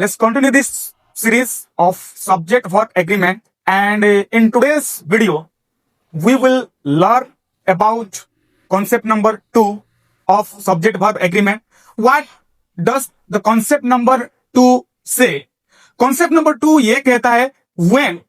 Let's continue this series of subject verb agreement, and in today's video we will learn about concept number 2 of subject verb agreement. What does the concept number 2 say? Concept number 2 ये कहता है when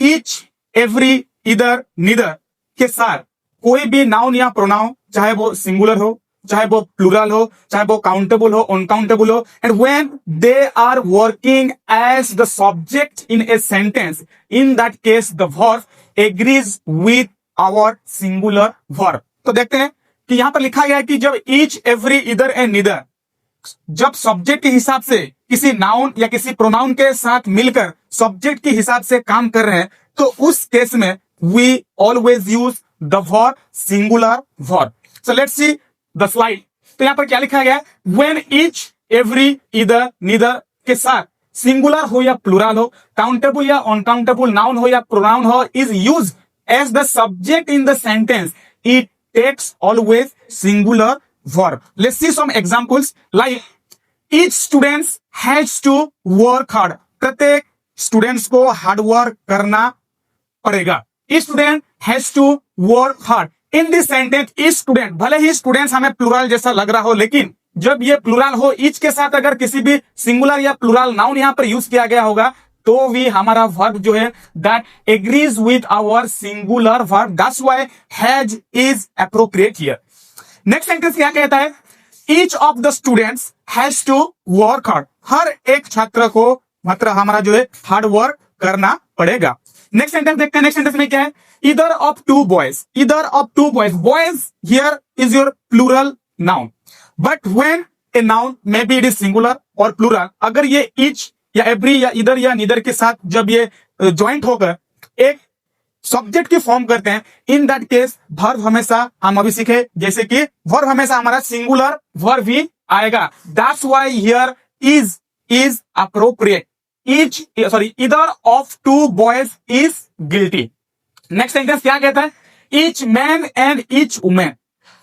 each, every, either, neither के साथ कोई भी noun या pronoun, चाहे वो सिंगुलर हो, चाहे वो प्लूरल हो, चाहे वो काउंटेबल हो, अनकाउंटेबल हो, and when they are working as the subject in a sentence, in that case the verb agrees with our singular verb. तो देखते हैं कि यहां पर लिखा गया है कि जब ईच, एवरी, इधर एंड नीदर जब सब्जेक्ट के हिसाब से किसी नाउन या किसी प्रोनाउन के साथ मिलकर सब्जेक्ट के हिसाब से काम कर रहे हैं, तो उस केस में we always use the verb singular verb. So let's see the slide. तो यहां पर क्या लिखा गया है? When each, every, either, neither के साथ सिंगुलर हो या प्लूरल हो, काउंटेबल या अनकाउंटेबल नाउन हो या प्रोनाउन हो, is use as the subject in the sentence, it takes always singular verb. Let's see some examples. Like each student has to work hard. प्रत्येक स्टूडेंट्स को hard work करना पड़ेगा. Each student has to work hard. In this sentence, each student, भले ही students हमें plural जैसा लग रहा हो, लेकिन जब ये प्लूरल हो, each के साथ अगर किसी भी सिंगुलर या प्लूरल नाउन यहां पर यूज किया गया होगा, तो भी हमारा वर्ब जो है that agrees with our singular verb. That's why has is appropriate here. Next sentence क्या कहता है? Each of the students has to work hard. हर एक छात्र को मतलब हमारा जो है हार्ड वर्क करना पड़ेगा. नेक्स्ट सेंटेंस देखते हैं. नेक्स्ट सेंटेंस में क्या है? Either of two boys. Either of two boys. Boys here is your plural noun, but when a noun may be it is singular और प्लूरल, अगर ये ईच या एवरी या इधर या नीदर के साथ जब ये ज्वाइंट होकर एक सब्जेक्ट की फॉर्म करते हैं, इन दैट केस वर्ब हमेशा, हम अभी सीखे जैसे कि वर्ब हमेशा हमारा सिंगुलर वर्ब ही आएगा. That's why here is appropriate. Either of two boys is guilty. Next sentence क्या कहता है? Each man and each woman.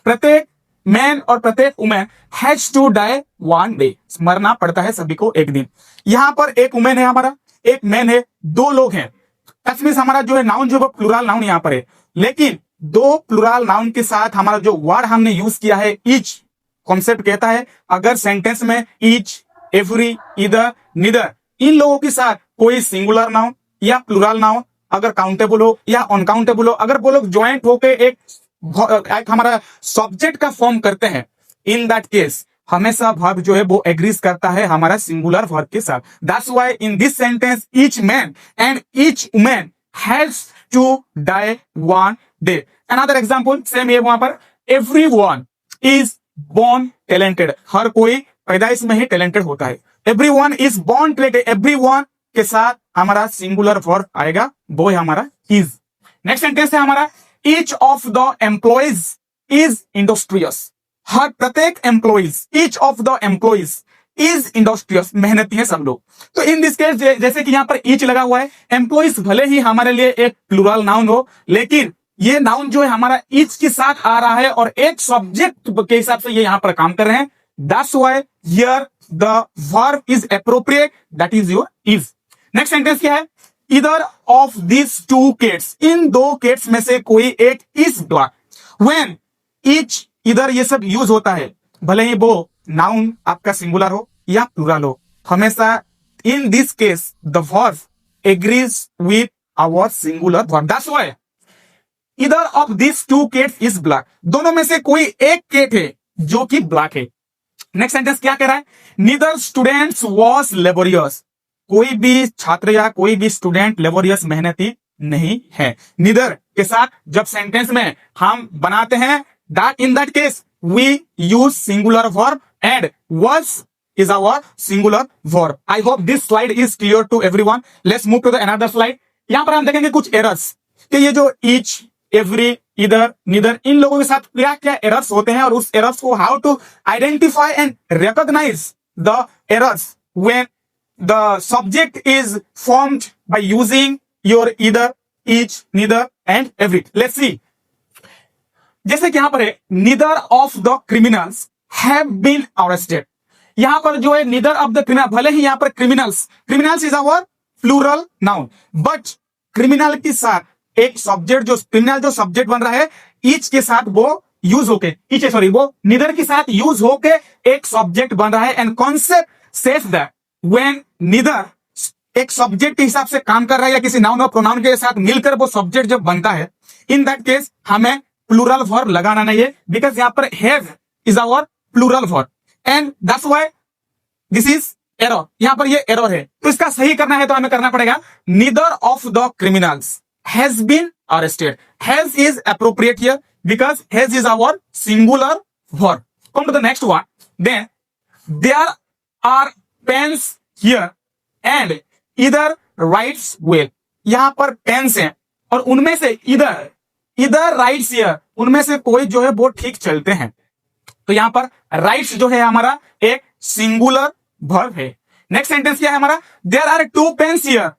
प्रत्येक मैन और प्रत्येक woman has to die one day. मरना पड़ता है सभी को एक दिन. यहां पर एक वुमेन है हमारा, एक मैन है, दो लोग हैं. हमारा जो है नाउन जो प्लूरल नाउन यहां पर है, लेकिन दो प्लूरल नाउन के साथ हमारा जो वर्ड हमने यूज किया है ईच, कॉन्सेप्ट कहता है अगर सेंटेंस में ईच, एवरी, इधर, नीदर इन लोगों के साथ कोई सिंगुलर नाउन या प्लूरल नाउन अगर काउंटेबल हो या अनकाउंटेबल हो, अगर वो लोग ज्वाइंट होकर एक हमारा सब्जेक्ट का फॉर्म करते हैं, इन दैट केस हमेशा वर्ब जो है वो एग्रीज करता है हमारा सिंगुलर वर्ब के साथ. That's why in this sentence each man and each women has to die one day. Another example same है वहां पर. Everyone is born talented. हर कोई पैदाइश में ही टैलेंटेड होता है. Everyone is born talented. Everyone के साथ हमारा सिंगुलर वर्ब आएगा, वो है हमारा इज. नेक्स्ट सेंटेंस है हमारा each of the employees is industrious. हर प्रत्येक employees, each of the employees is industrious. मेहनती है सब लोग. तो इन दिस केस जैसे कि यहां पर ईच लगा हुआ है, एम्प्लॉइज भले ही हमारे लिए एक प्लूरल नाउन हो, लेकिन ये नाउन जो है हमारा ईच के साथ आ रहा है और एक सब्जेक्ट के हिसाब से ये यहां पर काम कर रहे हैं. That's why here the verb is appropriate, that is your is. Next sentence क्या है? Either of this two kids. इन दो किड्स में से कोई एक इज ब्लैक. व्हेन ईच, इधर ये सब यूज होता है, भले ही वो नाउन आपका सिंगुलर हो या प्लूरल हो, हमेशा in this case the verb agrees with our singular verb. That's why either of this two kids is black. दोनों में से कोई एक किड है जो कि ब्लैक है. नेक्स्ट सेंटेंस क्या कह रहा है? Neither students was laborious. कोई भी छात्र या कोई भी स्टूडेंट लेबोरियस मेहनती नहीं है. नीदर के साथ जब सेंटेंस में हम बनाते हैं, that in that case we use singular verb and was is our singular verb. I hope this slide is clear to everyone. Let's move to the another slide. यहां पर हम देखेंगे कुछ एरर्स कि ये जो each, every, इधर, neither इन लोगों के साथ क्या क्या एरर्स होते हैं और उस एरर्स को how to identify and recognize the errors when the subject is formed by using your either, each, neither and every. Let's see. जैसे कि यहां पर है neither of the criminals have been arrested. यहाँ पर जो है नीदर ऑफ द क्रिमिनल, भले ही यहाँ पर criminals is our plural noun, but criminal के साथ एक सब्जेक्ट, जो क्रिमिनल जो सब्जेक्ट बन रहा है, ईच के साथ वो यूज होके, वो नीदर के साथ यूज होके एक सब्जेक्ट बन रहा है। And concept says that when neither एक सब्जेक्ट के हिसाब से काम कर रहा है या किसी नाउन और प्रोनाउन के साथ मिलकर वो सब्जेक्ट जब बनता है, इन दैट केस हमें प्लूरल वर्ब लगाना नहीं है, बिकॉज यहाँ पर have is our plural verb and that's why this is error. यहाँ पर ये एरर है, तो इसका सही करना है तो हमें करना पड़ेगा neither of the criminals has been arrested. Has is appropriate here because has is our singular verb. Come to the next one. Then there are pens here and either writes well. यहां पर pens हैं और उनमें से इधर rights here, उनमें से कोई जो है वो ठीक चलते हैं। तो यहां पर राइट्स जो है हमारा एक सिंगुलर वर्ब है। नेक्स्ट सेंटेंस क्या है हमारा, there are 2 pens here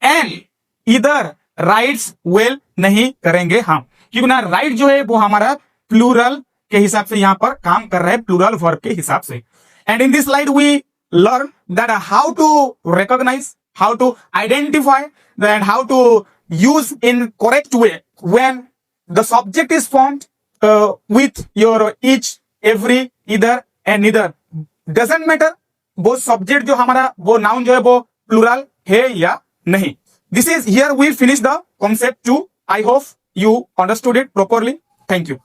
and either writes well नहीं करेंगे हम, क्योंकि ना राइट जो है वो हमारा प्लूरल के हिसाब से यहां पर काम कर रहा है, प्लूरल वर्ब के हिसाब से। And in this slide we learn that how to recognise, how to identify and how to use in correct way when the subject is formed with your each, every, either and neither. Doesn't matter वो सब्जेक्ट जो हमारा वो noun जो है वो plural है या नहीं। This is here we finish the concept 2. I hope you understood it properly. Thank you.